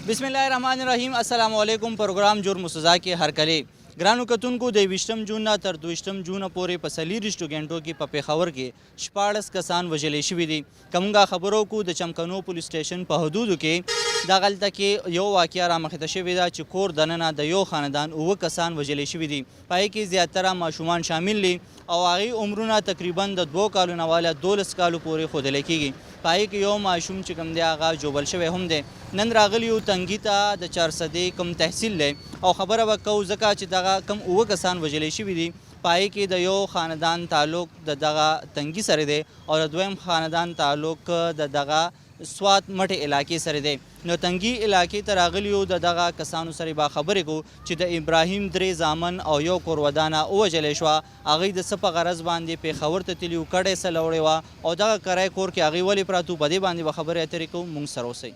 बिस्मिल्लाहिर्रहमानिर्रहीम अस्सलामु अलैकुम। प्रोग्राम जुर्म सज़ा के हरकले ګرانو کتونکو د 20 جون نه تر 22 جون پورې په 24 غنټو کې په پېښور کې 14 کسان وژل شوي دي. کومه خبرو کو د چمکنو پولیس سټیشن په حدودو کې د غلطه کې یو واقعیا را مخته شوې ده چې کور دننه د یو خاندان او کسان وژل شوي دي. پای کې زیاتره ماشومان شامل دي او هغه عمرونه تقریبا د 2 کالو نه والا 12 کالو پورې خودل کېږي. پای کې یو ماشوم چې کوم دی هغه جوبل شوی هم دی. نن راغلیو تنګي ته د 400 کم تحصیل له او خبره وکاو ځکه چې دغه کم اوه کسان وژل شوي دي. پای کې د یو خاندان تعلق د دغه تنګي سره دی او د دویم خاندان تعلق د دغه سوات مټ علاقې سره دی. نو تنګي علاقې ته راغلیو د دغه کسانو سره با خبرې کو چې د ابراهیم درې زامن او یو کور ودانه ووژلې شوه. هغوی د څه په غرض باندې پېښور ته تلي وو، کډه یې څه لوړې وه او دغه کرای کور کې هغوی ولې پراته په دې باندې به خبرې اترې کوو. موږ سره اوسئ.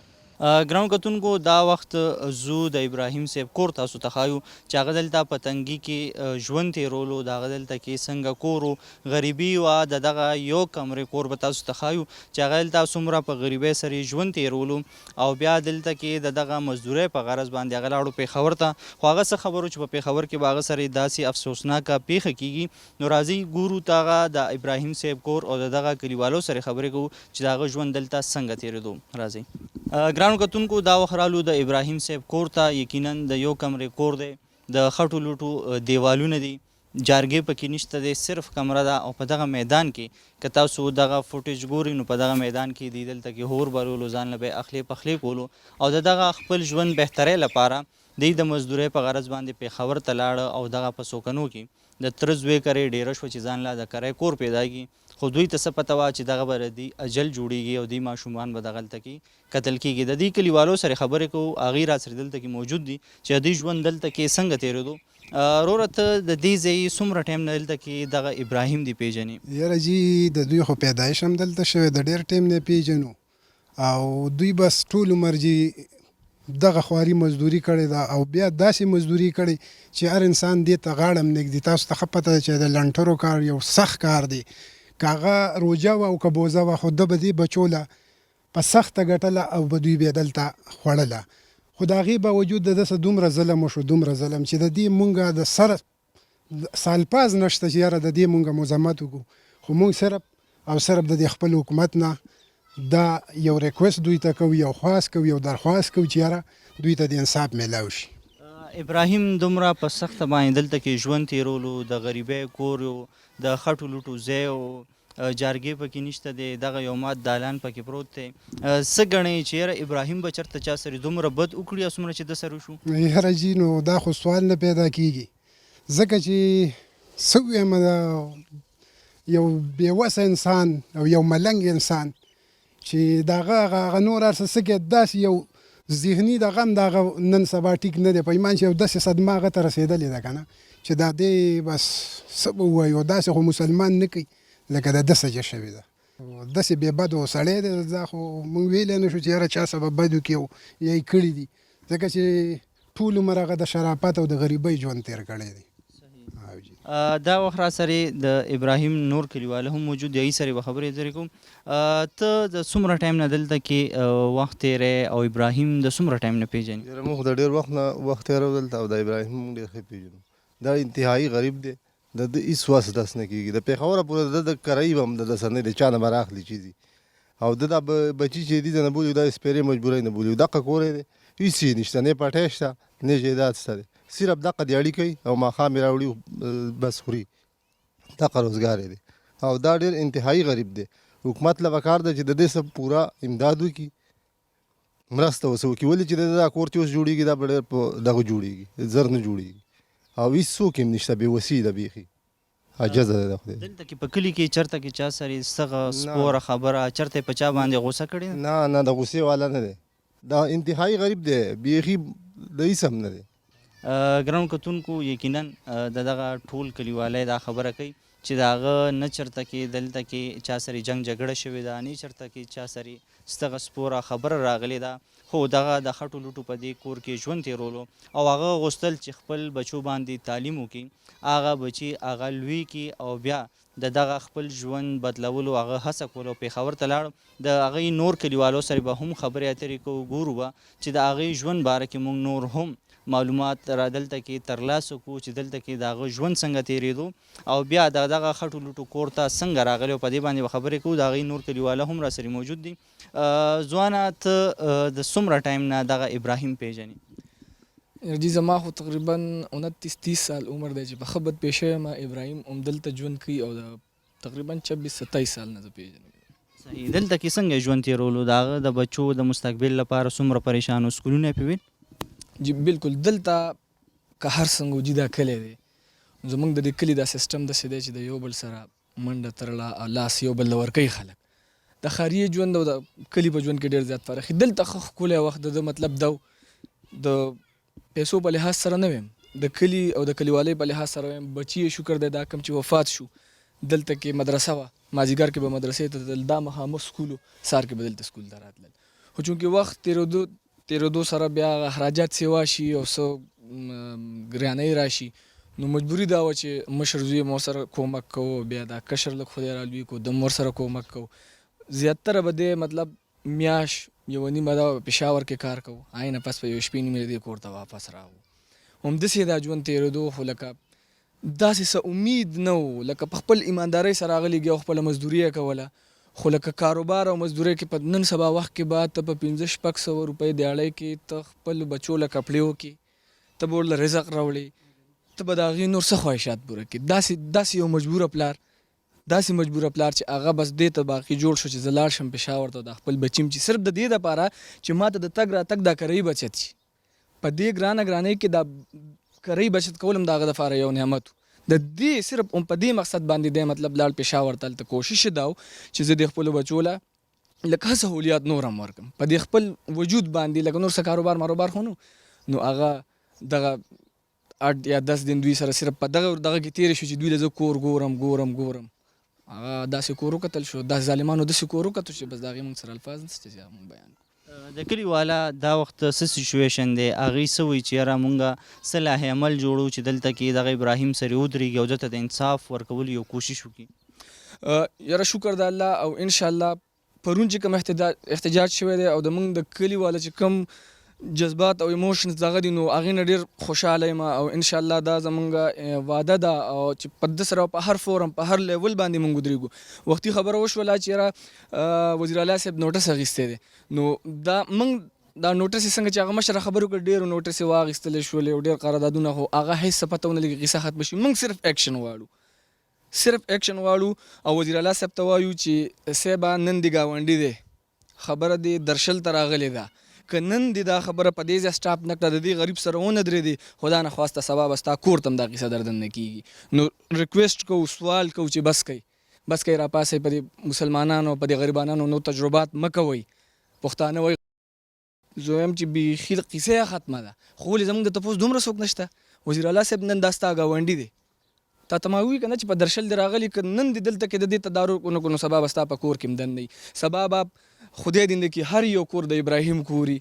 ګرانو کتونکو دا وخت زو د ابراهیم صاحب کور تاسو ته ښایو چې هغه دلته په تنګي کې ژوند تېرولو، د هغه دلته کې څنګه کور و، غریبي وه، د دغه یو کمرې کور به تاسو ته ښایو چې هغه دلته څومره په غریبۍ سره ژوند تېرولو او بیا دلته کې د دغه مزدورۍ په غرض باندې هغه لاړو پېښور ته. خو هغه څه خبرو چې په پېښور کې به هغه سره داسې افسوسناکه پیښه کېږي. نو راځئ ګورو ته هغه د ابراهیم صاحب کور او د دغه کلیوالو سره خبرې کوو چې د هغه ژوند دلته څنګه تېرېدو. راځئ. ګرانو کتونکو دا وخت رالو د ابراهیم صاحب کور ته. یقینا د یو کمرې کور دی، د خټو لوټو دیوالونه دي، جارګې پکې نشته دی، صرف کمره ده او په دغه میدان کې که تاسو دغه فوټیج ګورئ نو په دغه میدان کې دی دلته کې هور بلولو، ځان له به یې اخلي پخلي کولو او د دغه خپل ژوند بهترۍ لپاره دی د مزدورۍ په غرض باندې پېښور ته لاړه او دغه په سوکنو کې د تره زوی کرې ډېره شوه چې ځان له د کرای کور پیدا کړي. خو دوی ته څه پته وه چې دغه به د اجل جوړېږي او دوی ماشومان به دغلته کې قتل کېږي. د دې کلیوالو سره خبرې کوو، هغوی راسره دلته کې موجود دي چې د دوی ژوند دلته کې څنګه تېرېدو. وروره ته د دې ځای څومره ټایم نه دلته کې دغه ابراهیم دی پېژنې؟ یاره جي د دوی خو پیدایش هم دلته شوی، د ډېر ټایم نه پېژنو او دوی بس ټول عمر جي دغه خواري مزدوري کړې ده او بیا داسې مزدوري کړې چې هر انسان دې ته غاړه هم نږدي. تاسو ته ښه پته ده چې د لنټرو کار یو سخت کار دی. که هغه روژه وه او که بوزه وه خو ده به دې بچو له په سخته ګټله او به دوی بیا دلته خوړله. خو د هغې باوجود د ده څه دومره ظلم وشو، دومره ظلم چې د دې مونږه د سره سالپاز نشته چې یاره د دې مونږه مذمت وکړو. خو مونږ صرف او صرف د دې خپل حکومت نه دا یو ریکویسټ دوی ته کوو، یو خواست کوو، یو درخواست کوو چې یاره دوی ته د انصاف میلاو شي. ابراهیم دومره په سخته باندې دلته کې ژوند تېرولو، د غریبۍ کور و، د خټو لوټو ځای و، جارګې پکې نشته دی، دغه یو مات دالان پکې پروت دی. څه ګڼئ چې یاره ابراهیم به چېرته چا سره دومره بد وکړي او څومره چې ده سره وشو؟ یاره جي نو دا خو سوال نه پیدا کېږي ځکه چې څه ووایم، یو بېوسه انسان او یو ملنګ انسان چې د هغه نور هر څه کې داسې یو ذهني دغه هم د هغه نن سبا ټیک نه دی په ایمان چې یو داسې صدمه هغه ته رسېدلې ده که نه چې دا دی بس څه به ووایو، داسې خو مسلمان نه کوي لکه د ده سجه شوې ده. داسې بې بدو سړی دی، دا خو موږ ویلی نه شو چې یاره چا څه به بد وکړي او یا یې کړي دي ځکه چې ټول عمر هغه د شرافت او د غریبۍ ژوند تېر کړی دی. دا وخت را سره د ابراهیم نور کلیواله هم موجود دی، هغوی سره به خبرې اترې کوم. ته د څومره ټایم نه دلته کې وخت تېری او ابراهیم د څومره ټایم نه پېژنې؟ یاره موږ د ډېر وخت نه وخت تېرو دلته او د ابراهیم موږ ډېر ښه پېژنو. دا انتهایي غریب دی، د ده هېڅ وس داس نه کېږي. د پېښوره پورې د ده کرایي به هم د ده سره نه دی، چا نه به راخلي چیزي او د دا بچي چې دي نه بولي دا سپېرې مجبورۍ نه بولي. دغه کور یې دی، هېڅ یې نشته، نه پټی شته نه جایداد شته دی، صرف دغه دیاړي کوي او ماښام یې راوړي بس خوري، دغه روزګار یې دی او دا ډېر انتهایي غریب دی. حکومت له پکار ده چې د دې څه پوره امداد وکړي، مرسته ورسره وکړي. ولې چې د دا کور چې اوس جوړېږي دا به ډېر په دغه جوړېږي، زر نه جوړېږي او هېڅ څوک هم نشته، بېوسي ده بیخي، عجزه ده د خدای. دلته کې په کلي کې چېرته کې چا سره څه سپوره خبره چېرته یې په چا باندې غوسه کړې؟ نه د غوسې والا نه دی، دا انتهایي غریب دی، بیخي د هېڅ هم نه دی. ګرانو کتونکو یقینا د دغه ټول کلیوالی دا خبره کوي چې د هغه نه چېرته کې دلته کې چا سره جنګ جګړه شوې ده، نه چېرته کې چا سره ستغه سپوره خبره راغلې ده. خو دغه د خټو لوټو په دې کور کې ژوند تېرولو او هغه غوښتل چې خپل بچو باندې تعلیم وکړي، هغه بچي هغه لوی کړي او بیا د دغه خپل ژوند بدلولو هغه هڅه کوله او پېښور ته لاړ. د هغې نور کلیوالو سره به هم خبرې اترې کوو، ګورو به چې د هغې ژوند باره کې موږ نور هم معلومات را دلته کې ترلاسه کړو چې دلته کې د هغه ژوند څنګه تېرېدو او بیا د دغه خټو لوټو کور ته څنګه راغلی او په دې باندې به خبرې کوو. د هغې نور کلیواله هم راسره موجود دي. ځوانه ته د څومره ټایم نه دغه ابراهیم پیژنې؟ جی زما خو تقریبا 29-30 سال عمر دی چې په ښه بد پیشه یم. ابراهیم همدلته ژوند کوي او د تقریبا 26-27 سال نه زه پیژنم. صحیح. دلته کې څنګه ژوند تېرولو؟ د هغه د بچو د مستقبل لپاره څومره پریشان و؟ سکولونه یې ویل؟ جی بالکل. دلته که هر څنګه وجي دا کلی دی، زمونږ د دې کلي دا سیسټم داسې دی چې د یو بل سره منډه ترړه لاس یو بل له ورکوي خلک. د ښاري ژوند او د کلي په ژوند کې ډېر زیات فرق. دلته ښه ښکلی وخت د مطلب دا د پیسو په لحاظ سره نه ویم، د کلي او د کلیوالۍ په لحاظ سره ویم. بچي یې شکر دی دا کم چې وفات شو. دلته کې مدرسه وه، مازدیګر کې به مدرسې ته تلل، دا مخامخ سکول و، سهار کې به دلته سکول ته راتلل. خو چونکې وخت تېرېدو سره بیا اخراجات سیوا شي او څه ګرانۍ راشي، نو مجبوري دا وه چې مشر زوی م ورسره کومک کوو، بیا دا کشر لږ خدای رالوي کو د م ورسره کومک کوو. زیاتره به دې مطلب میاشت یوه نیمه دا پېښور کې کار کوو، هغې نه پس په یوه شپې نیمې دې کور ته واپس راغلو. همداسې دا ژوند تېرېدو. خو لکه داسې څه امید نه و، لکه په خپل ایماندارۍ سره راغلي او خپله مزدوري یې کوله. خو لکه کاروبار او مزدورۍ کې په نن سبا وخت کې به ته په 500-600 روپۍ دیاړۍ کې ته خپل بچو له کپړې وکړې، ته به ورله رزق راوړې، ته به د هغې نور څه خواهشات پوره کړې. داسې یو مجبوره پلار چې هغه بس دې ته باقي جوړ شو چې زه لاړ شم پېښور ته د خپل بچیم چې صرف د دې دپاره چې ما ته د تګ راتګ دا کرایي بچت شي. په دې ګرانۍ کې دا کرایي بچت کول هم د هغه دپاره یو نعمت و. د دې صرف په دې مقصد باندې دی مطلب لاړ پېښور ته. هلته کوشش یې دا و چې زه د خپلو بچو له لکه ښه سهولیات نور هم ورکړم په دې خپل وجود باندې. لکه نور څه کاروبار خو نو هغه دغه 8 یا 10 دن دوی سره صرف په دغه کې تېرې شو چې دوی له زه کور ګورم. هغه داسې کور وکتل شو، داسې ظالمانو داسې کور وکتل چې بس د هغې موږ سره الفاظ نشته چې موږ بیان کړو. د کلي والا دا وخت څه سچویشن دی؟ هغې څه وایي چې یاره مونږ څه لایحه عمل جوړو چې دلته کې دغه ابراهیم سره ودرېږي او دلته د انصاف ورکولو یو کوشش وکړي؟ یاره شکر د الله او انشاءالله پرون چې کوم احتجاج شوی دی او د موږ د کلي والا چې کوم جذبات او ایموشنز دغه دي نو هغې نه ډېر خوشحاله یم او انشاءالله دا زمونږ وعده ده او چې په ده سره په هر فورم په هر لیول باندې مونږ ودرېږو. وختي خبره وشوله چې یاره وزیر اعلی صاحب نوټس اخیستی دی، نو دا موږ دا نوټس یې څنګه چې هغه مشره خبرې وکړه ډېرو نوټس یې واخیستلی شولې او ډېر قراردادونه، خو هغه هېڅ څه پته ونه لګي قیصه ختمه شي. موږ صرف ایکشن غواړو او وزیر اعلی صاحب ته وایو چې صاحبه نن دې ګاونډي دی، خبره دې درشل ته راغلې ده، که نن دې دا خبره په دې ځای سټاپ نه کړه، د دې غریب سره ونه درېدې، خدا نه خواسته سبا به ستا کور ته هم دا قیصه دردنه کېږي. نو ریکویسټ کوو، سوال کوو چې بس کوئ راپاسئ، په دې مسلمانانو په دې غریبانانو نو تجربات مه کوئ. پښتانه وایي زه وایم چې بیخي قیصه یې ختمه ده، خو ولې زموږ د تپوس دومره څوک نشته؟ وزیر اعلی صاحب نن دا ستا ګاونډي دی، تا ته ما ووایي که نه چې په درشل دې راغلي، که نن دې دلته کې د دې تدارک ونه کړو نو سبا به ستا په کور کې هم دن نه. سبا به خدای دې نه کړي هر یو کور د ابراهیم کوري،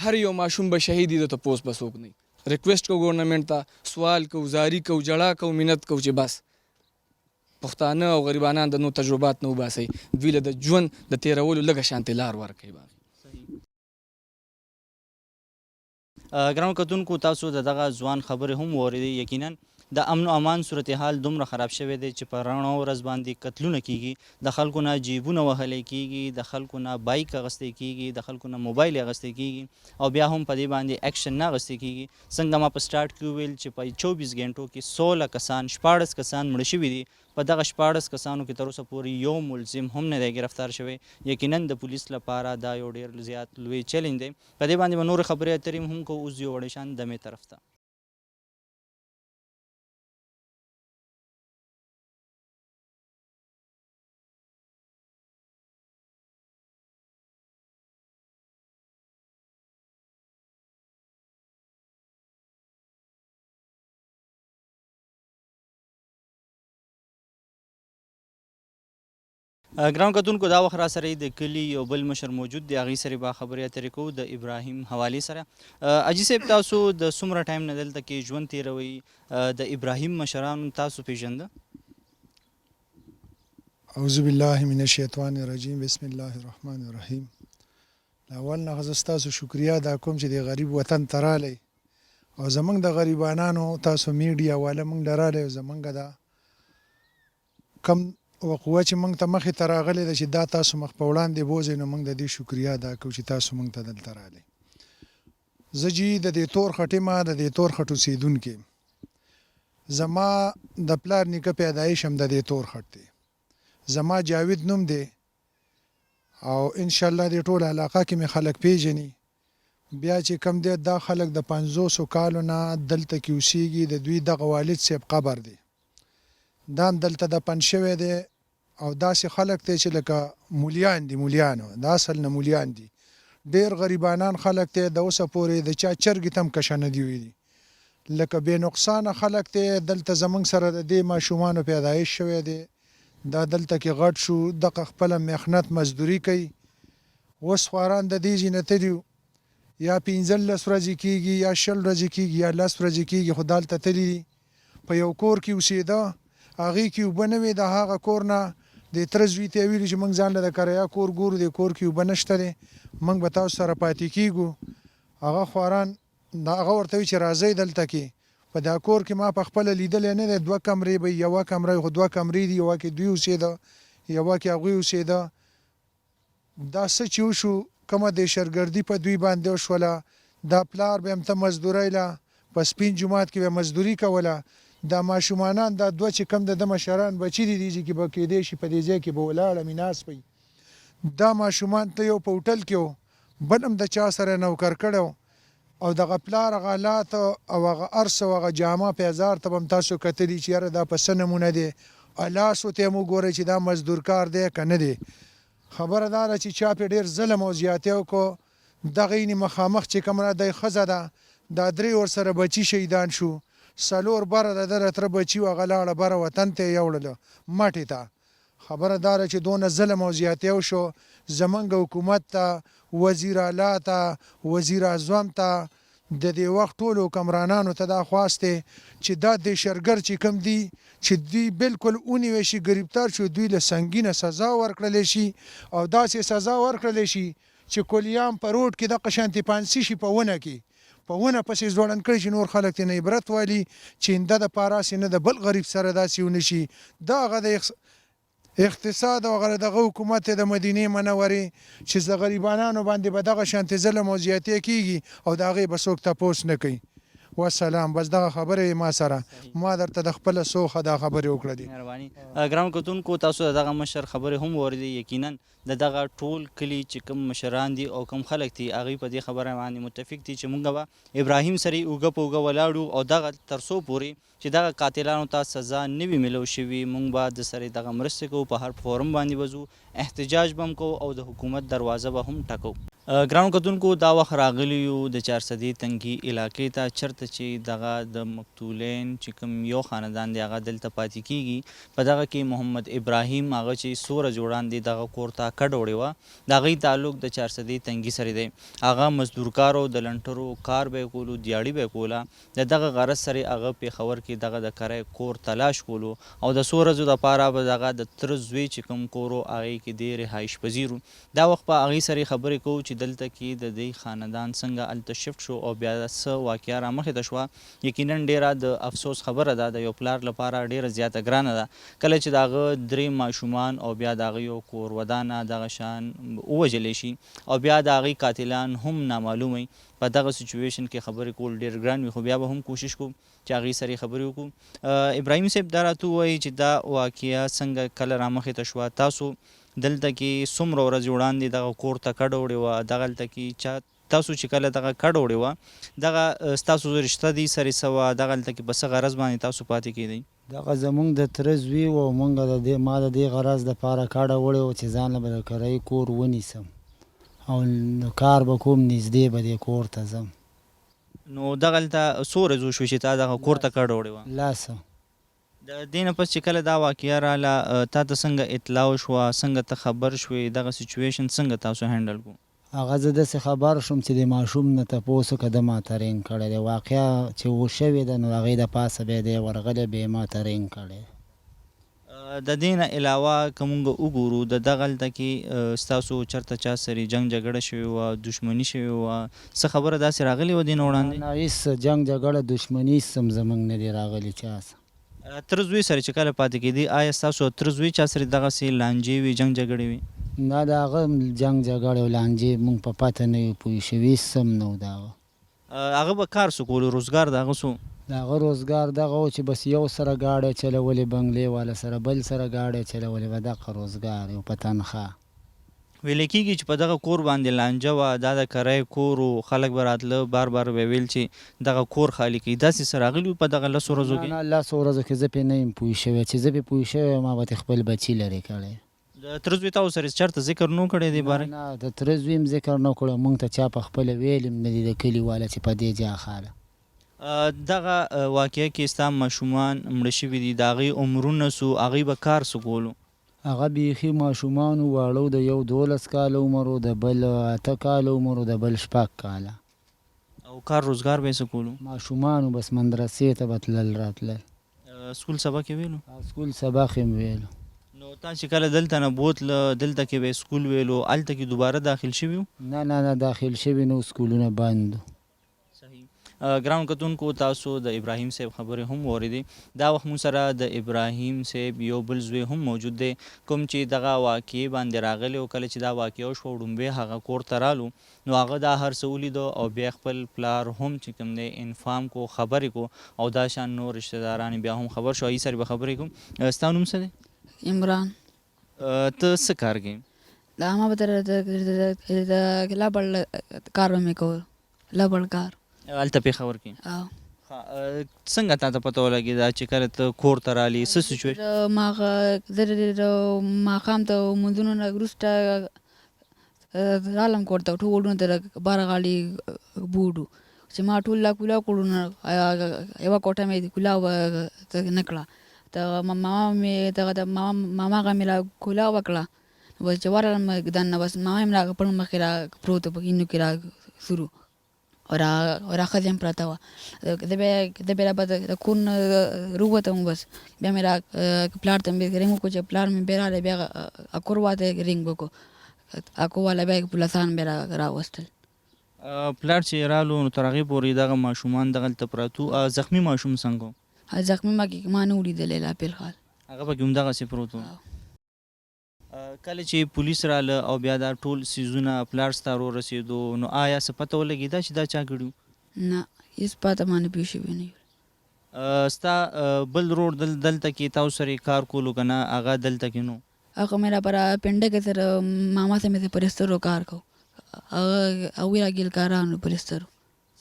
هر یو ماشوم به شهید وي، د تپوس به څوک نه. ریکویسټ کوو ګورنمنټ ته، سوال کوو، زاري کوو، جړا کوو، منت کوو چې بس پښتانه او غریبانان د نو تجربات نه وباسئ، دوی له د ژوند د تېرولو لږه شانتې لار ورکوي. ګرانو کتونکو، تاسو د دغه ځوان خبرې هم واورېدې. یقینا د امن او امان صورتحال دومره خراب شوی دی چې په رڼا ورځ باندې قتلونه کیږي، د خلکو نه جیبونه وهلی کیږي، د خلکو نه بایک اخیستی کیږي، د خلکو نه موبایل اخیستی کیږي او بیا هم په دې باندې اکشن نه اخیستی کیږي. څنګه ما په سټارټ کې وویل چې په 24 غنټو کې 16 کسان 14 کسان مړه شوي دي. په دغه 14 کسانو کې تر اوسه پورې یو ملزم هم نه دی ګرفتار شوی. یقینا د پولیس لپاره دا یو ډېر زیات لوی چیلنج دی. په دې باندې به نورې خبرې اترې هم کوو. اوس یو وړې شان دمې طرف ته. ګرانو کتونکو، دا وخت را سره د کلي یو بل مشر موجود دی، هغې سره به خبرې اترې کوو د ابراهیم حوالې سره. حاجي صاحب، تاسو د څومره ټایم نه دلته کې ژوند تېروئ؟ د ابراهیم مشرانو تاسو پېژنده؟ اعوذ بالله من الشیطان الرجیم بسم الله الرحمن الرحیم. اول نه زه ستاسو شکریا ادا کوم چې د غریب وطن ته رالی او زمونږ د غریبانانو تاسو میډیا والا مونږ له رالی او زمونږ د کم وقوه چې مونږ ته مخې ته راغلی ده چې دا تاسو مخ په وړاندې بوځئ نو مونږ د دې شکریا ادا کوو چې تاسو مونږ ته دلته رالی. زه جی د دې تور خټې ما د دې تور خټ اوسېدونکی زما د پلار نیکه پیدایش هم د دې تور خټ دی. زما جاوید نوم دی او انشاءالله د ټول علاقه کې مې خلک پیژني. بیا چې کم دی دا خلک د 500 کالو نه دلته کې اوسېږي. د دوی دغه والد صاحب قبر دی دا هم دلته دفن شوی دی او داسې خلک دی چې لکه مولیان دي مولیانو د اصل نه مولیان دي. ډېر غریبانان خلک دی د اوسه پورې د چا چرګې ته هم کشه نه دي ویلي. لکه بې نقصانه خلک دی. دلته زمونږ سره د دې ماشومانو پیدایش شوی دی. دا دلته کې غټ شو دغه خپله محنت مزدوري کوي. اوس خواران د دې ځای نه تلي یا 15 ورځې کېږي یا 20 ورځې کېږي یا 10 ورځې کېږي خو دلته تلي دي. په یو کور کې اوسېده هغې کې اوبه نه وې د هغه کور نه د تره زوی ته یې ویلي چې موږ ځان له د کرایه کور ګورو د کور کې اوبه نشته دی موږ به تاسو سره پاتې کېږو. هغه خواران هغه ورته وي چې راځئ دلته کې په دا کور کې ما په خپله لیدلی نه دی. 2 کمرې به یوه کمره خو 2 کمرې دي یوه کې دوی اوسېده یوه کې هغوی اوسېده. دا څه چې وشو کومه دهشتګردي په دوی باندې وشوله. دا پلار به هم ته مزدورۍ له په سپین جومات کې به مزدوري کوله. دا ماشومانان دا 2 چې کم د مشران بچي دي دي چې به کېدی شي په دې ځای کې به ولاړه مې ناست وي. دا ماشومان ته یو په هوټل کې و بل هم د چا سره نوکر کړی او دغه پلار هغه حالات او هغه ارس او هغه جامه پیزار ته به هم تاسو کتلي چې یاره دا په څه نمونه دی. لاسو ته هم وګورئ چې دا مزدور کار دی که نه دی. خبره دا ده چې چا پې ډېر ظلم او زیاتی وکړو. دغه یې مخامخ چې کوم را دی ښځه ده دا 3 ورسره بچي شهیدان شو. 4 بره د ده تره بچي و هغه لاړه بره وطن ته یې یوړله مټې ته. خبره دا ده چې دونه ظلم او زیاتی وشو. زمونږ حکومت ته وزیر اعلی ته وزیر اعظم ته د دې وخت ټولو حکمرانانو ته دا خواست دی چې دا دهشتګرد چې کوم دي چې دوی بالکل ونیوی شي ګریفتار شي دوی له سنګینه سزا ورکړلی شي او داسې سزا ورکړلی شي چې کلیام په روډ کې دغه شانتې پانسي شي په ونه کې په ونه پسې ځوړند کړي چې نور خلک ترې نه عبرت والي چې انده دپاره هسې نه د بل غریب سره داسې ونه شي. دا هغه د اقتصاد او هغه دغه حکومت د مدینې منورې چې د غریبانانو باندې به دغه شانتې ظلم او زیاتی کېږي او د هغې به څوک تپوس نه کوي. والسلام. بس دغه خبرې ما سره ما درته د خپله سوخه دا خبرې وکړه دي. مهرباني. ګرانو کتونکو تاسو د دغه مشر خبرې هم واورېدې. یقینا د دغه ټول کلي چې کوم مشران دي او کوم خلک دي هغوی په دې خبره باندې متفق دي چې موږ به ابراهیم سره اوږه په اوږه ولاړو او دغه تر څو پورې چې دغه قاتلانو ته سزا نه وي میلو شوي موږ به د سره دغه مرستې کوو. په هر فورم باندې به ځو احتجاج به هم کوو او د حکومت دروازه به هم ټکو. ګرانو کتونکو دا وخت راغلی یو د 400 تنګي علاقې ته چېرته چې دغه د مقتولین چې کوم یو خاندان دی هغه دلته پاتې کېږي. په دغه کې محمد ابراهیم هغه چې 16 وړاندې دغه کور ته کډ وړې وه د هغوی تعلق د 400 تنګي سره دی. هغه مزدورکارو د لنټرو کار به یې کولو دیاړي به یې کوله. د دغه غرض سره هغه پېښور کې دغه د کرای کور تلاش کولو او د 100 ورځو دپاره به دغه د تره زوی چې کوم کور و هغې کې دی رهایش پذیر و. دا وخت په هغې سره خبرې کوو چې دلته کې د دې خاندان څنګه هلته شفټ شو او بیا څه واقعه رامخې ته شوه. یقینا ډېره د افسوس خبره ده د یو پلار لپاره ډېره زیاته ګرانه ده کله چې د هغه 3 ماشومان او بیا د هغه یو کور ودانه دغه شان ووژلی شي او بیا د هغې قاتلان هم نامعلوم وي. په دغه سچویشن کې خبرې کول ډېر ګران وي خو بیا به هم کوشش کوو چې هغې سره خبرې وکړو. ابراهیم صاحب دا راته ووایي چې دا واقعه څنګه کله رامخې ته شوه. تاسو دلته کې څومره ورځې وړاندې دغه کور ته کډه وړې وه دغلته کې چا تاسو چې کله دغه کډه وړې وه دغه ستاسو رشته دي سره څه وه دغلته کې په څه غرض باندې تاسو پاتې کېدئ؟ دغه زمونږ د تره زوی و او مونږ ما د دې غرض دپاره کډه وړې وه چې ځان له به د کرایي کور ونیسم او کار به کوم نږدې به دې کور ته ځم. نو دغلته څو ورځې وشوې چې تا دغه کور ته کډه وړې وه؟ 10. د دې نه پس چې کله دا واقعه راله تا ته څنګه اطلاع وشوه څنګه ته خبر شوې دغه سچویشن څنګه تاسو هینډل کړو؟ هغه زه داسې خبر شوم چې د ماشوم نه تپوس وکړه ده ماته رینګ کړی دی. واقعه چې وشوې ده نو هغې د پاسه بیا دی ورغلی بیا یې ماته رینګ کړی. د دې نه علاوه که موږ وګورو د دغه هلته کې ستاسو چېرته چا سره جنګ جګړه شوې وه دښمني شوې وه څه خبره داسې راغلې وه دې نه وړاندې نه هېڅ جنګ جګړه دښمني هېڅ هم زموږ نه دی راغلی چا سره تره زوی سره چې کله پاتې کېدې آیا ستاسو تره زوی چا سره دغسې لانجې وي جنګ جګړې وي نه د هغه جنګ جګړې او لانجې موږ په پته نه یو پوه شوي هېڅ هم نه و د هغه هغه به کار څه کولو روزګار د هغه څه د هغه روزګار دغه و چې بس یو سره ګاډی چلولې بنګلې والا سره بل سره ګاډی چلولې به دغه روزګار یو په تنخواه ویل کېږي چې په دغه کور باندې لانجه وه دا د کرای کور و خلک به راتله بار بار به ویل چې دغه کور خالي کوي داسې څه راغلي وو په دغه لسو ورځو نه کې نه لسو ورځو کې زه پرې نه یم پوه شوی چې زه پرې پوه شوی ما به خپل بچي لرې کړی د تره زوی تاسو سره چېرته ذکر نو کړی دې باره نه د تره زوی هم ذکر نه کړی موږ ته چا په خپله ویل هم نه دي د کلي والا چې په دې جا خاله دغه واقعه کې ستا ماشومان مړه شوي دي د هغوی عمرونه سو هغوی به کار څه کولو هغه بیخي ماشومانو واړو د یو 12 کاله عمر و د بل 8 کاله عمر و د بل 6 کاله او کار روزګار به یې څه کولو ماشومانو بس مدرسې ته به تلل راتلل سکول سبق یې ویلو سکول سبق یې ویلو نو تا چې کله دلته نه بوتله دلته کې به سکول ویلو هلته کې دوباره داخل شوي وو نه نه نه داخل شوي نو سکولونه بند صحیح ګران کتونکو تاسو د ابراهیم صاحب خبرې هم واورېدې دا وخت مو سره د ابراهیم صاحب یو بل زوی هم موجود دی کوم چې دغه واقعې باندې راغلی او کله چې دا واقعه وشوه وړومبی هغه کور ته رالو نو هغه دا هر څه ولیدو او بیا خپل پلار هم چې کوم دی انفام کو خبرې کو او دا شان نور رشته داران بیا هم خبر شو ای سره به خبرې کوم ستا نوم څه دی عمران ته څه کار کوې دا ما به د لبړ کار به مې کول لبړ کار هلته پېښور کې او څنګه تا ته پته ولګېده چې کله ته کور ته رالې څه سچویشن زه ماښام ته لمونځونو نه وروسته رالم کور ته ټولو ته باره غاړې بوډو چې ما ټول لا کولا کړو نو یوه کوټه مې کولا نه کړه ته ماما هغه مې را کولا وکړه بس چې ورغلم دننه بس ماما مې را په مخکې را پروت په اینو کې را سرو او راښځه هم پرته وه زه بیا به د کور نه راووتم بس بیا مې را پلار ته مې رنګ وکړو چې پلار مې بیا راغلی بیا کور واته رنګ وکړو اکو والا بیا پولیسان بیا راوستل پلار چې رالو نو تر هغې پورې دغه ماشومان دغلته پراتو زخمي ماشوم څنګه و زخمي ما نه ولیدلی لا فی الحال هغه پکې همدغسې پروت و کله چې پولیس راله او بیا دا ټول څیزونه پلار ستا رسېدو نو آیا څه پته ولګېده چې دا چا کړي نه هېڅ پته ما نه پېښ شوی نه ستا بل رور دلته کې تاسو سره کار کولو که نه هغه دلته کې نو هغه مې را پر پنډه کې سره ماما سره مې پر سترو کار کو هغوی را ګیل کارانو پر سترو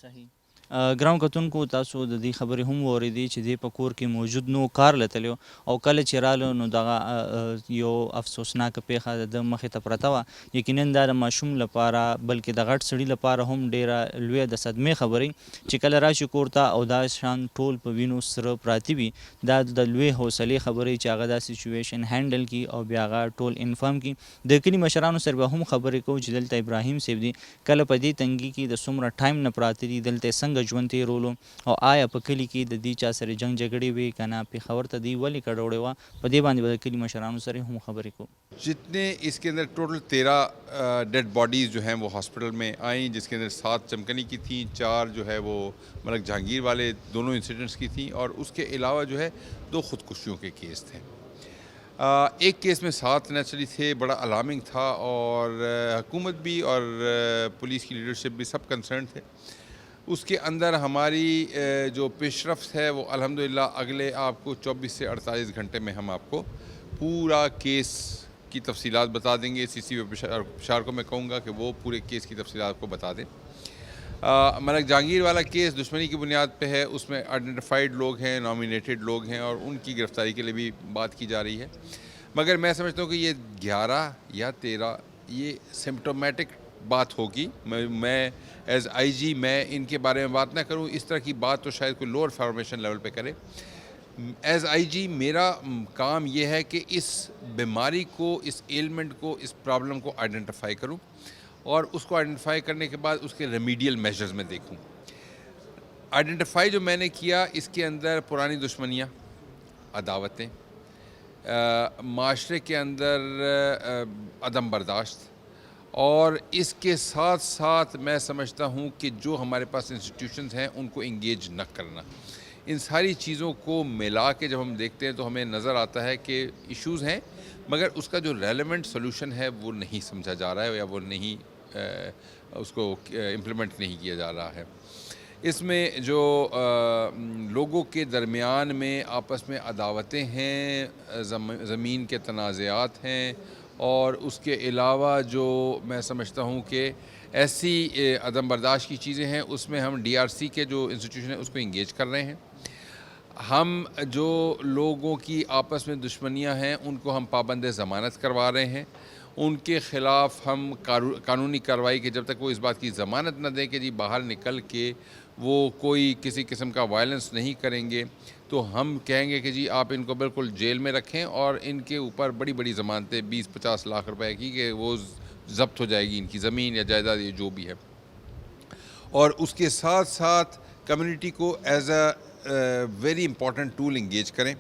صحیح ګران کتونکو تاسو د دې خبرې هم واورېدې چې دی په کور کې موجود نو کار لتلی او کله چې راله نو دغه یو افسوسناکه پیښه د ده مخې ته پرته وه یقینا دا د ماشوم لپاره بلکې د غټ سړي لپاره هم ډیره لویه د صدمې خبرې چې کله راشي کور ته او دا شان ټول په وینو سره پراته وي دا د لوی حوصلې خبرې چې هغه دا سچویشن هینډل کړي او بیا هغه ټول انفارم کړي د کلي مشرانو سره به هم خبرې کوو چې دلته ابراهیم صاحب دی کله په دې تنګي کې د څومره ټایم نه پراته دي دلته څنګه ژوند تېرولو او آیا په کلي کې د دې چا سره جنګ جګړې وې که نه پېښور ته دوی ولې کډوړې وه په دې باندې به د کلي مشرانو سره هم خبرې کوو جتنے اس کے اندر ٹوٹل 13 ڈیڈ باڈیز جو ہیں وہ ہاسپٹل میں آئیں جس کے اندر 7 چمکنی کی تھیں 4 جو ہے وہ ملک جہانگیر والے دونوں انسیڈنٹس کی تھیں اور اس کے علاوہ جو ہے 2 خودکشیوں کے کیس تھے ایک کیس میں 7 نیچرلی تھے بڑا الارمنگ تھا اور حکومت بھی اور پولیس کی لیڈرشپ بھی سب کنسرن تھے اس کے اندر ہماری جو پیش رفت ہے وہ الحمدللہ اگلے آپ کو 24 سے 48 گھنٹے میں ہم آپ کو پورا کیس کی تفصیلات بتا دیں گے سی سی پشار کو میں کہوں گا کہ وہ پورے کیس کی تفصیلات کو بتا دیں ملک جہانگیر والا کیس دشمنی کی بنیاد پہ ہے اس میں آئیڈینٹیفائڈ لوگ ہیں نامینیٹڈ لوگ ہیں اور ان کی گرفتاری کے لیے بھی بات کی جا رہی ہے مگر میں سمجھتا ہوں کہ یہ 11 یا 13 یہ سمپٹومیٹک بات ہوگی میں ایز آئی جی میں ان کے بارے میں بات نہ کروں اس طرح کی بات تو شاید کوئی لوور فارمیشن لیول پہ کرے ایز آئی جی میرا کام یہ ہے کہ اس بیماری کو اس ایلمنٹ کو اس پرابلم کو آئیڈینٹیفائی کروں اور اس کو آئیڈینٹیفائی کرنے کے بعد اس کے ریمیڈیل میجرز میں دیکھوں آئیڈینٹیفائی جو میں نے کیا اس کے اندر پرانی دشمنیاں عداوتیں معاشرے کے اندر عدم برداشت، اور اس کے ساتھ ساتھ میں سمجھتا ہوں کہ جو ہمارے پاس انسٹیٹیوشنز ہیں ان کو انگیج نہ کرنا. ان ساری چیزوں کو ملا کے جب ہم دیکھتے ہیں تو ہمیں نظر آتا ہے کہ ایشوز ہیں، مگر اس کا جو ریلیونٹ سولوشن ہے وہ نہیں سمجھا جا رہا ہے، یا وہ نہیں اس کو امپلیمنٹ نہیں کیا جا رہا ہے. اس میں جو لوگوں کے درمیان میں آپس میں عداوتیں ہیں، زمین کے تنازعات ہیں، اور اس کے علاوہ جو میں سمجھتا ہوں کہ ایسی عدم برداشت کی چیزیں ہیں، اس میں ہم DRC کے جو انسٹیٹیوشن ہیں اس کو انگیج کر رہے ہیں. ہم جو لوگوں کی آپس میں دشمنیاں ہیں ان کو ہم پابند ضمانت کروا رہے ہیں. ان کے خلاف ہم قانونی کارروائی کے جب تک وہ اس بات کی ضمانت نہ دیں کہ جی باہر نکل کے وہ کوئی کسی قسم کا وائلنس نہیں کریں گے، تو ہم کہیں گے کہ جی آپ ان کو بالکل جیل میں رکھیں، اور ان کے اوپر بڑی بڑی ضمانتیں 20-50 لاکھ روپے کی کہ وہ ضبط ہو جائے گی ان کی زمین یا جائیداد جو بھی ہے. اور اس کے ساتھ ساتھ کمیونٹی کو ایز اے ویری امپورٹنٹ ٹول انگیج کریں.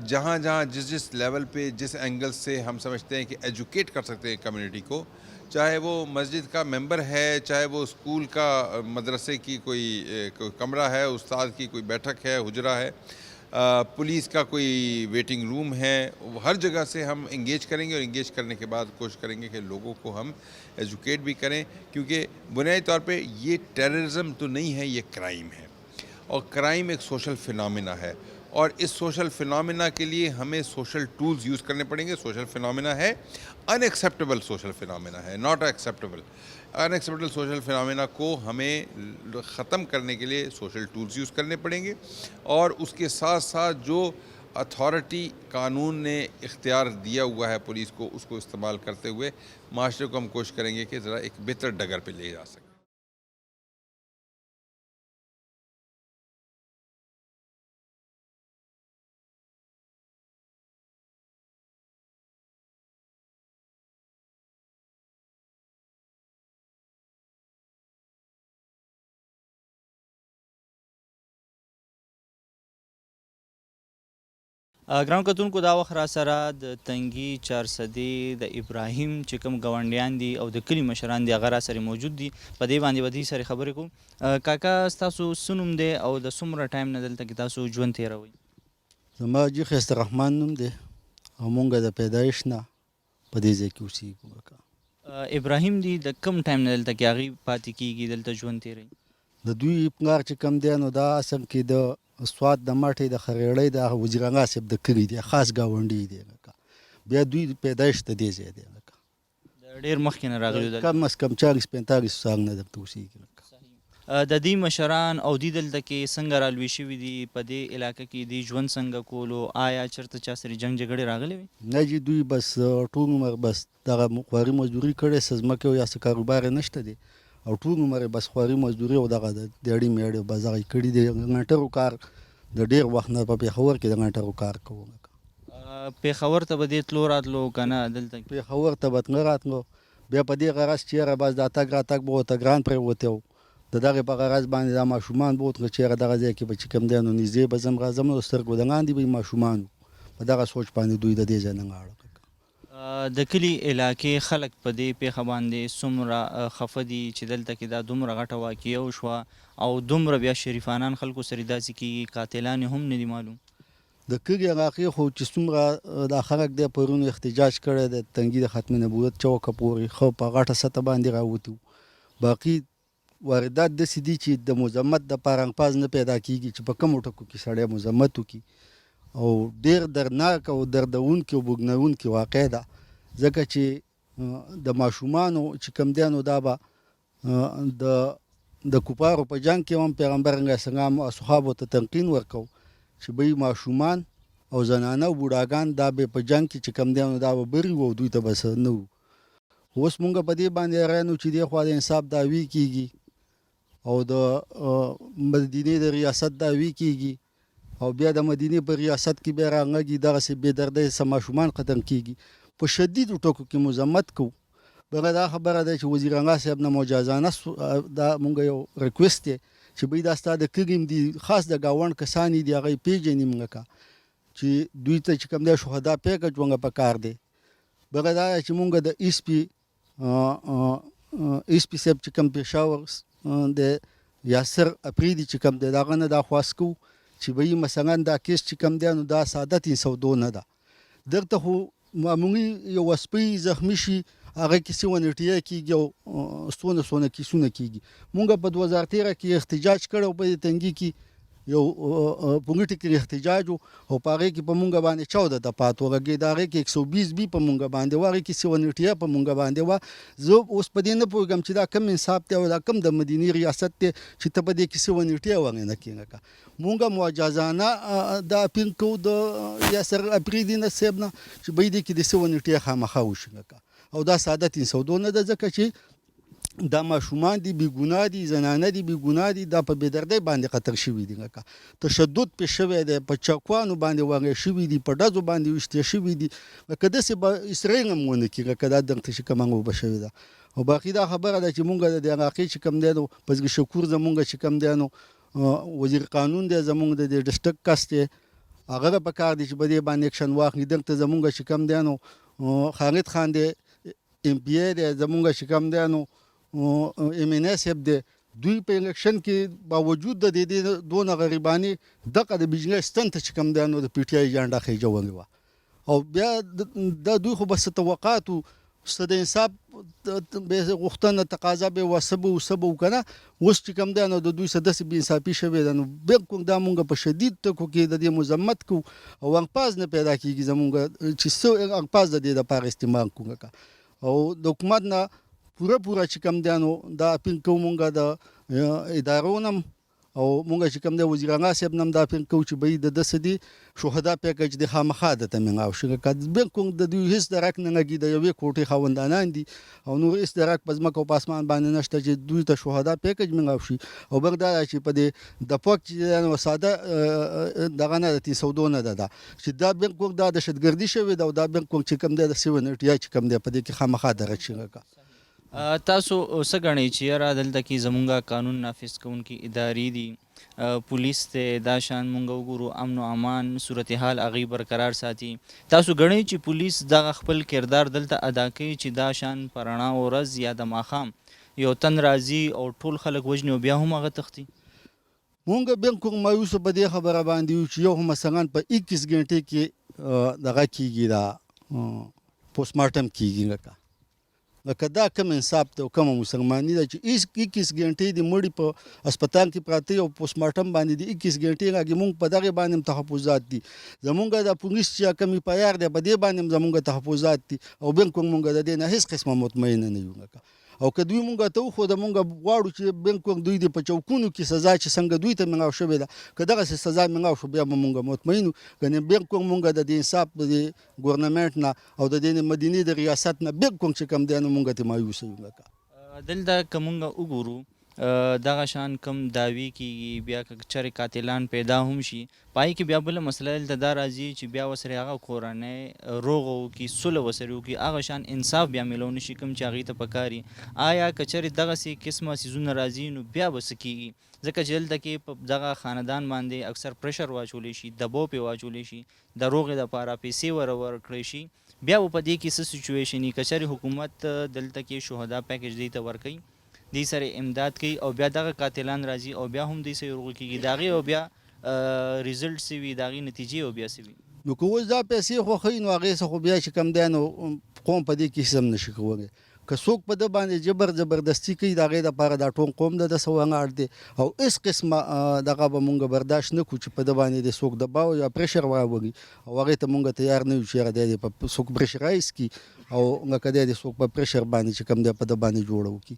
جہاں جہاں جس لیول پہ جس اینگل سے ہم سمجھتے ہیں کہ ایجوکیٹ کر سکتے ہیں کمیونٹی کو، چاہے وہ مسجد کا ممبر ہے، چاہے وہ اسکول کا مدرسے کی کوئی کمرہ ہے، استاد کی کوئی بیٹھک ہے، حجرہ ہے، پولیس کا کوئی ویٹنگ روم ہے، ہر جگہ سے ہم انگیج کریں گے. اور انگیج کرنے کے بعد کوشش کریں گے کہ لوگوں کو ہم ایجوکیٹ بھی کریں، کیونکہ بنیادی طور پہ یہ ٹیررزم تو نہیں ہے، یہ کرائم ہے، اور کرائم ایک سوشل فینومینا ہے. اور اس سوشل فینومینا کے لیے ہمیں سوشل ٹولز یوز کرنے پڑیں گے. سوشل فینومینا ہے ان ایکسیپٹیبل، سوشل فینومینا ہے ناٹ ایکسیپٹیبل. ان ایکسیپٹیبل سوشل فینومینا کو ہمیں ختم کرنے کے لیے سوشل ٹولز یوز کرنے پڑیں گے. اور اس کے ساتھ ساتھ جو اتھارٹی قانون نے اختیار دیا ہوا ہے پولیس کو، اس کو استعمال کرتے ہوئے معاشرے کو ہم کوشش کریں گے کہ ذرا ایک بہتر ڈگر پہ لے جا سکیں. ګرانو کتونکو، دا وخت را سره د تنگي چارسدې د ابراهیم چې کوم ګاونډیان دي او د کلي مشران دي هغه را سره موجود دي. په دې باندې به دوی سره خبرې کوو. کاکا ستاسو څه نوم دی او د څومره ټایم نه دلته کې تاسو ژوند تېروئ؟ زما جی خیسته رحمان نوم دی او مونږ د پیدایش نه په دې ځای کې اوسېږو. ابراهیم دی د کم ټایم نه دلته کې هغوی پاتې کېږي، دلته ژوند تېروي؟ د دوی پلار چې کم دی نو دا اصل کې د سوات د مټې د خریړۍ د هغه وزیر اعلی صاحب د کلي دی، خاص ګاونډي دی. بیا دوی پیدایش د دې ځای دی، د ډېر مخکې نه راغلي دلته، کم از کم 40-45 سال نه دلته اوسېږي. د دې مشران او دوی دلته کې څنګه رالوي شوي دي؟ په دې علاقه کې دوی ژوند څنګه کولو؟ آیا چېرته چا سره جنګ جګړې راغلې وې؟ نه جي دوی بس ټول عمر بس دغه خواري مزدوري کړې، څه ځمکې او یا څه کاروبار یې نشته دی، او ټول عمر یې بس خواري مزدوري او دغه د دیاړي میاړي بس دغه یې کړي دي. غنټرو کار د ډېر وخت نه په پېښور کې د غنټرو کار کوم. پېښور ته به دې تلو راتلو که نه؟ دلته پېښور ته به تله راتلو، بیا په دې غرض چې یاره بس دا تګ راتګ به ورته ګران پرېوتی و، د دغې په غرض باندې دا ماشومان به وتله چې یاره دغه ځای کې به چې کوم دی نو نږدې به ځم راځم، نو سترګو د لاندې به یې ماشومان و. په دغه سوچ باندې دوی د دې ځای نه لاړل. د کلي علاقې خلک په دې پیښه باندې څومره خفه دي چې دلته کې دا دومره غټه واقعه وشوه او دومره بیا شریفانان خلکو سره داسې کېږي، قاتلان هم نه دي معلوم؟ د کلي علاقې خو چې څومره دا خلک دی پرون احتجاج کړی د تنګي د ختم نبوت چوکه پورې ښه په غټه سطح باندې راوتي وو. باقي واردات داسې دي چې د مذمت دپاره الفاظ نه پیدا کېږي چې په کومو ټکو کې سړی مذمت وکړي، او ډېر دردناک او دردونکې او بوږنونکې واقع ده، ځکه چې د ماشومانو چې کوم دی نو دا به د کفارو په جنګ کې هم پیغمبر علیه السلام اصحابو ته تلقین ورکو چې به ماشومان او زنانه او بوډاګان دا به په جنګ کې چې کوم دی نو دا به بري وو، دوی ته به څه نه وو. اوس مونږ په دې باندې حیران یو چې دې خوا د انصاف دعوی کېږي او د مدینې د ریاست دعوی کېږي، او بیا د مدینې په ریاست کې بیا راغږي دغسې بې دردۍ څه ماشومان ختم کېږي. په شدیدو ټکو کې مذمت کوو. بغه دا خبره ده چې وزیر اعلی صاحب نه مجازانه دا مونږ یو ریکویسټ دی چې بی دا ستا د کلي دي، خاص د ګاونډ کسان دي هغه یې پېژني مونږ که چې دوی ته چې کوم دی شهدا پیکج ونګه پکار دی. بله دا چې مونږ د ایس پي صاحب چې کوم پېښور د یاسر اپریدي چې کوم دی د هغه نه دا خواست کوو چې به یې مثلا دا کیس چې کوم دی نو دا ساده 302 نه ده. دلته خو معمولي یو سپی زخمی شي هغه کیسې ونټیا کېږي او څونه کیسونه کېږي. مونږ په 2013 کې احتجاج کړی په دې تنګي کې یو پولیټیکل احتجاج او په هغې کې په مونږ باندې 14 دفعات ولګېد. هغې کې 120 بي په مونږ باندې وه، هغې کې 109 په مونږ باندې وه. زه اوس په دې نه پوهېږم چې دا کم انصاف دی او دا کم د مدینې ریاست دی چې ته په دې کې 109 ورنه نه کېږه. مونږ مجازانه دا اپیل کوو د یاسر اپریدي نه صاحب نه چې به دې کې د 109 خامخا وشي او دا ساده 302 نه ده، ځکه چې دا ماشومان دي، بې ګناه دي، زنانه دي، بې ګناه دي، دا په بېدردۍ باندې قتل شوي دي. تشدد پې شوی دی، په چاقوانو باندې وغې شوي دي، په ډزو باندې ویشتې شوي دي. لکه داسې به اسرائیل هم ونه کړي لکه دا دغه چې کومه اوبه شوې ده. او باقي دا خبره ده چې مونږ د دې علاقې چې کوم دی نو فضل شکور زمونږ چې کوم دی نو وزیر قانون دی زمونږ د ډسټرکټ کس دی، هغه په کار دی چې په دې باندې اکشن واخلي. دلته زمونږ چې کوم دی نو خالد خان دی MP دی، زمونږ چې کوم دی نو MNA صاحب دی. دوی په الیکشن کې باوجود د دې دونه غریبانې دغه د بجلی ستن ته چې کوم دی نو د PTI جانډه خېجولې وه. او بیا دا دوی خو بس توقعات و څه د انصاف غوښتنه تقاضا به وه څه به که نه. اوس چې کوم دی نو د دوی څه داسې بې انصافي شوې ده نو بلکل دا مونږ په شدید ټکو کې د دې مذمت کوو او انقاذ نه پیدا کېږي زمونږ چې څه انقاذ د دې دپاره استعمال کوو. او د حکومت نه پوره چې کوم دی نو دا اپیل کوو مونږ د ادارو نه او مونږ چې کوم دی وزیر اعلی صاحب نه دا اپیل کوو چې به د داسې دي شهدا پیکج د خامخا درته ملاو شي. بلکل د دوی هېڅ درک نه لګي، د یوې کوټې خاوندانان دي او نور هېڅ درک په ځمکه او په اسمان باندې نشته چې دوی ته شهدا پیکج ملاو شي. او بل دا چې په دې د پک چې ساده دغه نه د 302 نه ده چې دا بلکل دا دهشتګردي شوې ده او دا بلکل چې کوم دی د 7 چې کوم دی په دې کې خامخا درک شي. تاسو څه ګڼئ چې یاره دلته کې زمونږ قانون نافذ کوونکي ادارې دي، پولیس دی، دا شان مونږ وګورو امن و امان صورتحال هغې برقرار ساتي. تاسو ګڼئ چې پولیس دغه خپل کردار دلته ادا کوي چې دا شان په رڼا ورځ یا د ماښام یو تن راځي او ټول خلک وژني او بیا هم هغه تښتي؟ مونږ بلکل مایوسه په دې خبره باندې یو چې یو مثلا په 21 ګنټې کې دغه کېږي دا پوسټ مارټم کېږي. لکه دا کم انصاف دی او کومه مسلماني ده چې 21 ګنټې د مړي په هسپتال کې پراته او پوسټ مارټم باندې د 21 ګنټې راګي مونږ په دغه باندې تحفظات دي. زمونږ د پولیس چې کمی پیار دی په دې باندې زمونږ تحفظات دي او بلکل مونږ د دې نه هیڅ قسمه مطمئن نه یو. او که دوی مونږ ته وخو د مونږ غواړو چې بلکل دوی د په چوکونو کې سزا چې څنګه دوی ته ملاو شوې ده که دغسې سزا ملاو شو بیا به مونږ مطمئن یو. کنې بلکل مونږ د دې انصاف د ګورنمنټ نه او د دې مدینې د ریاست نه بلکل چې کوم دی نو مونږ ته مایوسه یو. دلته که مونږ وګورو دغه شان کم دعوی کېږي، بیا که چېرې قاتلان پیدا هم شي پای کې بیا بله مسله دلته دا راځي چې بیا ورسره هغه کورنۍ روغه وکړي، سوله ورسره وکړي، هغه شان انصاف بیا میلو نه شي کوم چې هغې ته پکار وي. آیا که چېرې دغسې قسمه څیزونه راځي نو بیا به څه کېږي؟ ځکه چې دلته کې په دغه خاندان باندې اکثر پریشر واچولی شي، دباو پرې واچولی شي، د روغې دپاره پیسې ورکړی شي. بیا به په دې کې څه سچویشن وي؟ که چېرې حکومت دلته کې شهدا پیکج دې ته ورکوي، دې سره امداد کوي او بیا دغه قاتلان راځي او بیا هم دې سره روغه کېږي، د هغې او بیا ریزلټ څه وي، د هغې نتیجې او بیا څه وي؟ نو که اوس دا پیسې خوښوي نو هغې څه خو بیا چې کوم دی نو قوم په دې کې هېڅ هم نشي کولی. که څوک په ده باندې زبردستي کوي د هغې دپاره دا ټول قوم د ده څه ولاړ دی او هېڅ قسمه دغه به مونږ برداشت نه کړو چې په ده باندې د څوک دباو یا پریشر راولي او هغې ته مونږ تیار نه یو چې هغه دی په څوک پریشرایز کړي او لکه دی د څوک په پریشر باندې چې کوم دی په ده باندې جوړه وکړي.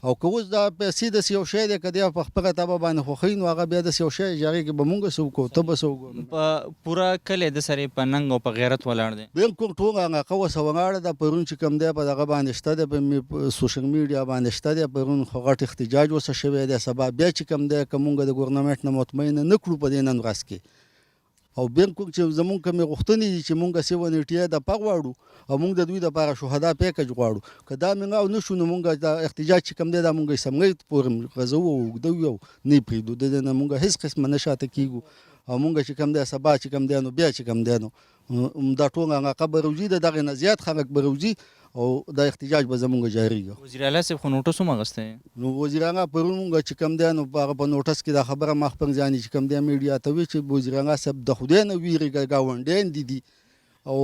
او که اوس دا پیسې داسې یو شی دی که دی په خپله طبع باندې خوښوي نو هغه بیا داسې یو شی چې هغې کې به مونږ څه وکړو ته به څه وکړو. په پوره کلی د سره په ننګ او په غیرت ولاړ دی. بلکل ټول علاقه ورسه ولاړه ده. پرون چې کوم دی په دغه باندې شته دی په سوشل میډیا باندې شته دی. پرون خو غټ احتجاج ورسه شوی دی. سبا بیا چې کوم دی که مونږ د ګورنمنټ نه مطمئنه نه کړو په دې نن ورځ کې او بلکل چې زمونږ کومې غوښتنې دي چې مونږ 7 دفعه غواړو او مونږ د دوی دپاره شهدا پیکج غواړو، که دا ملاو نه شو نو مونږ دا احتجاج چې کوم دی دا مونږ اسمبلۍ پورې غځوو او اوږدوو او نه یې پرېږدو. د دې نه مونږ هېڅ قسمه نه شاته کېږو او مونږ چې کوم دی سبا چې کوم دی نو بیا چې کوم دی نو دا ټول هغه قبر وزي د دغه نه زیات خلک بروزي او دا احتجاج به زمونږ جاریږي. وزیر اعلی صاحب خو نوټس هم اخیستی نو وزیر اعلی پرون مونږ چې کوم دی نو هغه په نوټس کې دا خبره مخ پر ځاني چې کوم دی میډیا ته وی چې وزیر اعلی صاحب د خدای نه ویریږي گاونډین دي او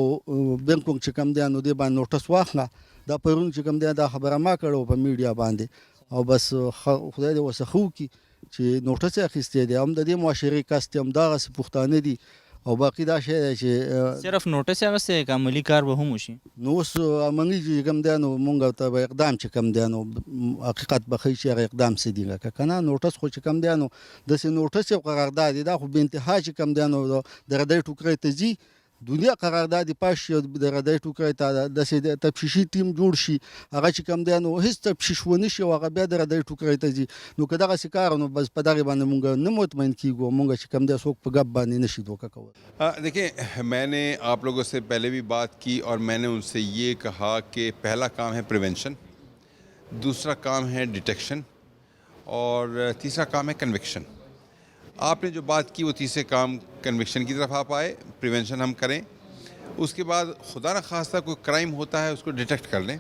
بنکوم چې کوم دی نو دی باندې نوټس واخله. دا پرون چې کوم دی دا خبره ما کړو په میډیا باندې او بس خدای دې وسخو کی چې نوټس اخیستی دی. هم د دې معاشري کاست هم دغه پښتانه دي او باقي دا شی دی چې صرف نوټس اخیستی که عملي کار به هم وشي؟ نو اوس عملي چې کوم دی نو مونږ ته به اقدام چې کوم دی نو حقیقت به ښیي چې هغه اقدام څه دي که نه نوټس خو چې کوم دی نو داسې نوټس یو قرارداد دی دا خو بې انتها چې کوم دی نو د ردۍ ټوکرۍ ته ځي دنیا قرارداد پاس شي د ردۍ ټوکرۍ ته داسې تفتیشي ټیم جوړ شي هغه چې کوم دی نو هېڅ تفتیش ونه شي او هغه بیا د ردۍ ټوکرۍ ته ځي نو که دغسې کار نو بس په دغې باندې مونږ نه مطمئن کیږو مونږ چې کوم دی څوک په ګپ باندې نشي دوکه کولی. دیکھیں میں نے آپ لوگوں سے پہلے بھی بات کی اور میں نے ان سے یہ کہا کہ پہلا کام ہے پریونشن, دوسرا کام ہے ڈیٹیکشن اور تیسرا کام ہے کنوکشن. آپ نے جو بات کی وہ تیسرے کام کنوکشن کی طرف آپ آئے, پریونشن ہم کریں, اس کے بعد خدا نخواستہ کوئی کرائم ہوتا ہے اس کو ڈیٹیکٹ کر لیں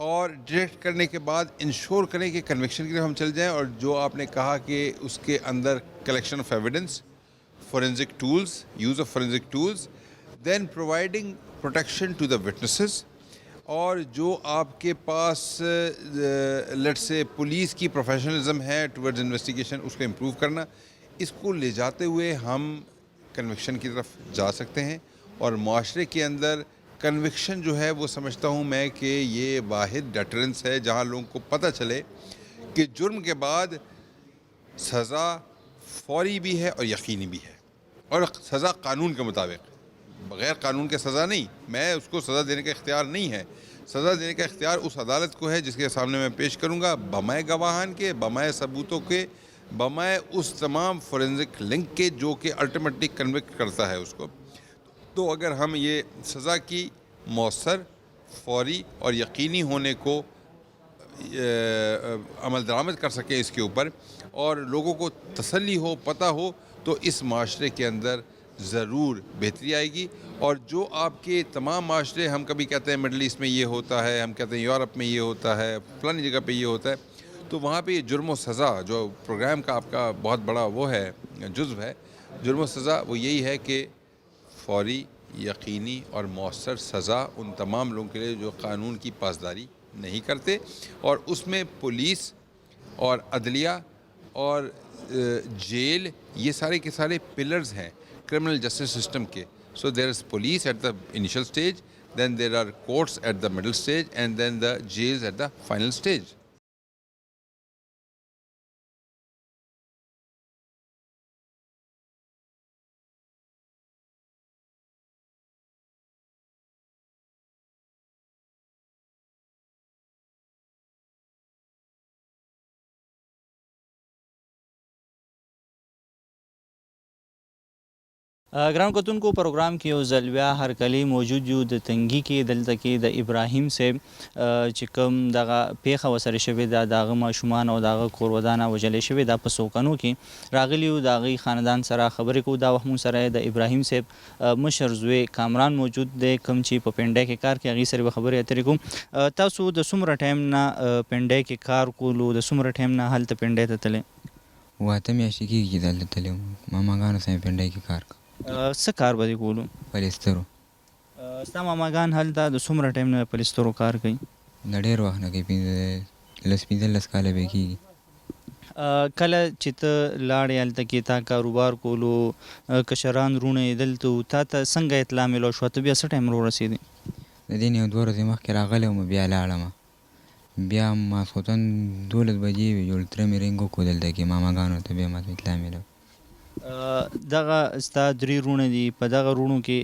اور ڈیٹیکٹ کرنے کے بعد انشور کریں کہ کنوکشن کی طرف ہم چل جائیں. اور جو آپ نے کہا کہ اس کے اندر کلیکشن آف ایویڈنس, فورینزک ٹولز, یوز آف فورینزک ٹولز, دین پرووائڈنگ پروٹیکشن ٹو دا وٹنسز, اور جو آپ کے پاس لیٹ سے پولیس کی پروفیشنلزم ہے ٹورڈز انویسٹیگیشن اس کو امپروو کرنا, اس کو لے جاتے ہوئے ہم کنوکشن کی طرف جا سکتے ہیں. اور معاشرے کے اندر کنوکشن جو ہے وہ سمجھتا ہوں میں کہ یہ واحد ڈیٹرنس ہے جہاں لوگوں کو پتہ چلے کہ جرم کے بعد سزا فوری بھی ہے اور یقینی بھی ہے, اور سزا قانون کے مطابق, بغیر قانون کے سزا نہیں. میں اس کو سزا دینے کا اختیار نہیں ہے, سزا دینے کا اختیار اس عدالت کو ہے جس کے سامنے میں پیش کروں گا بمائے گواہان کے, بمائے ثبوتوں کے, بمائے اس تمام فورینزک لنک کے جو کہ الٹیمیٹلی کنوکٹ کرتا ہے اس کو. تو اگر ہم یہ سزا کی مؤثر, فوری اور یقینی ہونے کو عمل درآمد کر سکیں اس کے اوپر اور لوگوں کو تسلی ہو, پتہ ہو, تو اس معاشرے کے اندر ضرور بہتری آئے گی. اور جو آپ کے تمام معاشرے, ہم کبھی کہتے ہیں مڈل ایسٹ میں یہ ہوتا ہے, ہم کہتے ہیں یورپ میں یہ ہوتا ہے, فلانی جگہ پہ یہ ہوتا ہے, تو وہاں پہ یہ جرم و سزا جو پروگرام کا آپ کا بہت بڑا وہ ہے جزو ہے, جرم و سزا وہ یہی ہے کہ فوری, یقینی اور مؤثر سزا ان تمام لوگوں کے لیے جو قانون کی پاسداری نہیں کرتے. اور اس میں پولیس اور عدلیہ اور جیل یہ سارے کے سارے پلرز ہیں criminal justice system ke. So there is police at the initial stage, then there are courts at the middle stage, and then the jails at the final stage. ګران کتونکو پروګرام کې یو ځل بیا هرکلی موجود یو د تنګي کې دلته کې د ابراهیم صاحب چې کوم دغه پیښه ورسره شوې ده د هغه ماشومان او د هغه کور ودانه وژلې شوې ده په سوکنو کې راغلي یو د هغوی خاندان سره خبرې کوو. دا وخت مونږ سره د ابراهیم صاحب مشر زوی کامران موجود دی کوم چې په پنډۍ کې کار کوي, هغوی سره به خبرې اترې کوو. تاسو د څومره ټایم نه پنډۍ کې کار کولو, د څومره ټایم نه هلته پنډۍ ته تللی؟ 8 میاشتې کېږي چې دلته تللی وم, ماماګانو سره مې پنډۍ کې کار کوم. څه کار به دې کولو؟ پلیسترو. ستا ماماګان هلته د څومره ټایم نه پلیسترو کار کوي؟ د ډېر وخت نه کوي, 15 کاله به کېږي. کله چې ته لاړې هلته کې تا کاروبار کولو, کشران وروڼه یې دلته وو, تا ته څنګه اطلاع میلاو شوه؟ ته بیا څه ټایم راورسېدې؟ د دې نه 2 ورځې مخکې راغلی وم, بیا لاړم. بیا ماسخوتن 12 بجې وې, جوړ تره مې رنګ وکړو دلته کې ماماګانو ته, بیا ماته اطلاع میلاو. دغه ستا 3 وروڼه دي, په دغه وروڼو کې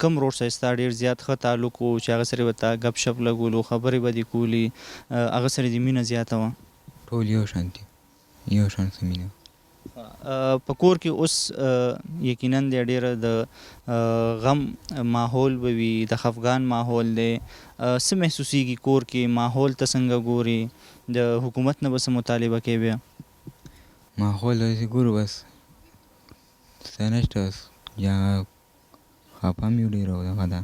کم ورور سره ستا ډېر زیات ښه تعلق و چې هغه سره به تا ګپ شپ لګولو, خبرې به دې کولې, هغه سره دې مینه زیاته وه؟ ټول یو شان دي, یو شان څه مینه. په کور کې اوس یقینا دی ډېره د غم ماحول به وي, د خفګان ماحول دی, څه محسوسیږي کور کې ماحول ته څنګه ګورې؟ د حکومت نه به څه مطالبه کوې؟ بیا ماحول داسې ګورو, بس سنشته اوس یا خفه هم یو ډېر او دغه ده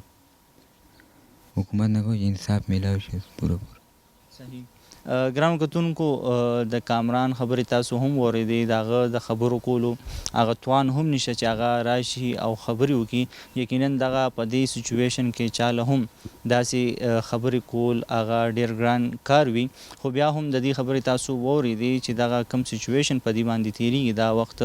حکومت نه کوي چې انصاف میلاو شي پوره صحیح ګرانو کتونکو د کامران خبرې تاسو هم واورېدې د هغه د خبرو کولو هغه توان هم نشته چې هغه راشي او خبرې وکړي یقینا دغه په دې سچویشن کې چاله هم داسې خبرې کول هغه ډېر ګران کار وي خو بیا هم د دې خبرې تاسو واورېدې چې دغه کم سچویشن په دې باندې تېرېږي دا وخت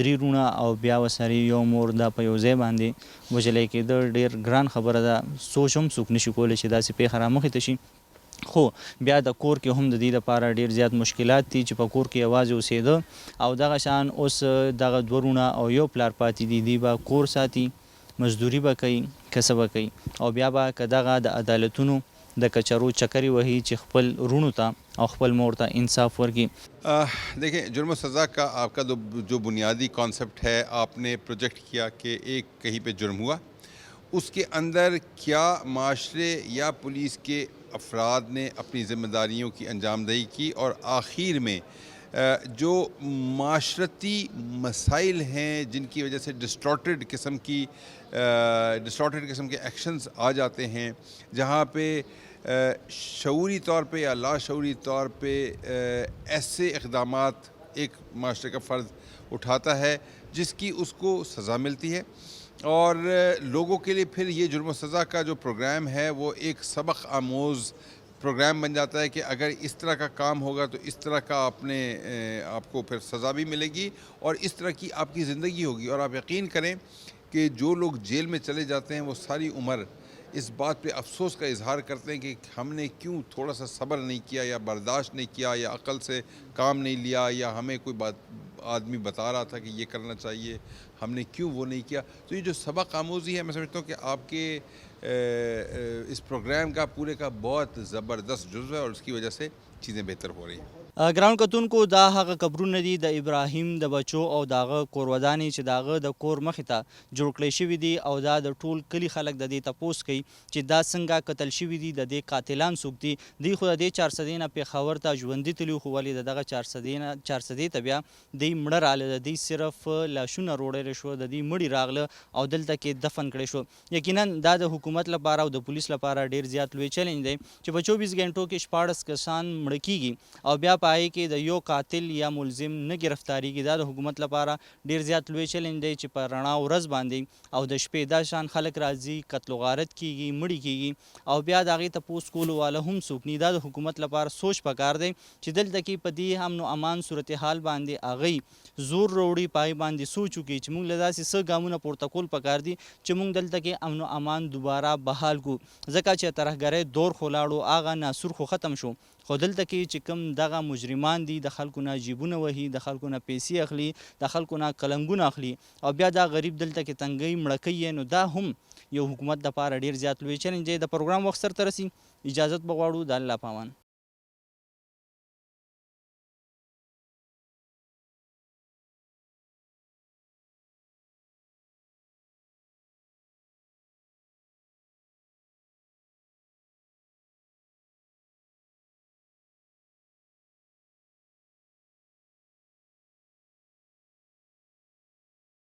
3 وروڼه او بیا ورسره یو مور دا په یو ځای باندې وژلی کېده ډېر ګران خبره ده سوچ هم څوک نشي کولی چې داسې پیښه رامخې ته شي خو بیا د کور کې هم د دې لپاره ډیر زیات مشکلات دي چې په کور کې یوازې اوسېده او دغه شان اوس دغه دوه وروڼه او یو پلار پاتې دي دوی به کور ساتي مزدوري به کوي کسب به کوي او بیا به که دغه د عدالتونو د کچرو چکرې وهي چې خپل وروڼو ته او خپل مور ته انصاف ورکړي دیکھیں جرم و سزا کا آپ کا جو بنیادی کانسیپٹ ہے آپ نے پروجیکٹ کیا کہ ایک کہیں پہ جرم ہوا اس کے اندر کیا معاشرے یا پولیس کے افراد نے اپنی ذمہ داریوں کی انجام دہی کی اور آخر میں جو معاشرتی مسائل ہیں جن کی وجہ سے ڈسٹارٹیڈ قسم کے ایکشنز آ جاتے ہیں جہاں پہ شعوری طور پہ یا لاشعوری طور پہ ایسے اقدامات ایک معاشرے کا فرد اٹھاتا ہے جس کی اس کو سزا ملتی ہے اور لوگوں کے لیے پھر یہ جرم و سزا کا جو پروگرام ہے وہ ایک سبق آموز پروگرام بن جاتا ہے کہ اگر اس طرح کا کام ہوگا تو اس طرح کا آپ کو پھر سزا بھی ملے گی اور اس طرح کی آپ کی زندگی ہوگی اور آپ یقین کریں کہ جو لوگ جیل میں چلے جاتے ہیں وہ ساری عمر اس بات پہ افسوس کا اظہار کرتے ہیں کہ ہم نے کیوں تھوڑا سا صبر نہیں کیا یا برداشت نہیں کیا یا عقل سے کام نہیں لیا یا ہمیں کوئی آدمی بتا رہا تھا کہ یہ کرنا چاہیے ہم نے کیوں وہ نہیں کیا. تو یہ جو سبق آموزی ہے میں سمجھتا ہوں کہ آپ کے اس پروگرام کا پورے کا بہت زبردست جزو ہے اور اس کی وجہ سے چیزیں بہتر ہو رہی ہیں. ګران کتونکو دا هغه قبرونه دي د ابراهیم د بچو او داغه کورودانې چې داغه د کور مخې ته جوړ کړی شوي دي او دا د ټول کلي خلک د دې تپوس کوي چې دا څنګه قتل شوي دي د دې قاتلان څوک دي دوی خو د دې 400 نه پېښور ته ژوندي تللي خو ولې د دغه 400 ته بیا دوی مړه راغله د دوی صرف لاشونه روړلی شو د دوی مړي راغله او دلته کې دفن کړی شو. یقینا دا د حکومت لپاره او د پولیس لپاره ډیر زیات لوی چیلنج دی چې په 24 غنټو کې 14 کسان مړه کیږي او بیا پای کې د یو قاتل یا ملزم نه گرفتاریږي. دا د حکومت لپاره ډیر زیات لوی چیلنج دی چې په رڼا ورځ باندې او د شپې دا شان خلک راځي قتل و غارت کیږي مړي کیږي او بیا د هغې تپوس کولو والا هم څوک نه. دا د حکومت لپاره سوچ پکار دی چې دلته کې په دې امن و امان صورتحال باندې هغوی زور راوړي پای باندې سوچ وکړي چې موږ له داسې څه ګامونه پورته کول پکار دي چې موږ دلته کې امن و امان دوباره بحال کړو ځکه چې ترهګرۍ دور خو لاړو هغه ناسور خو ختم شو خو دلته کې چې کوم دغه مجرمان دي د خلکو نه جیبونه وهي د خلکو نه پیسې اخلي د خلکو نه قلنګونه اخلي او بیا دا غریب دلته کې تنګۍ مړه کوي نو دا هم یو حکومت دپاره ډیر زیات لوی چیلنج دی. د پروګرام وخت سرته رسي اجازت به غواړو د الله پامان.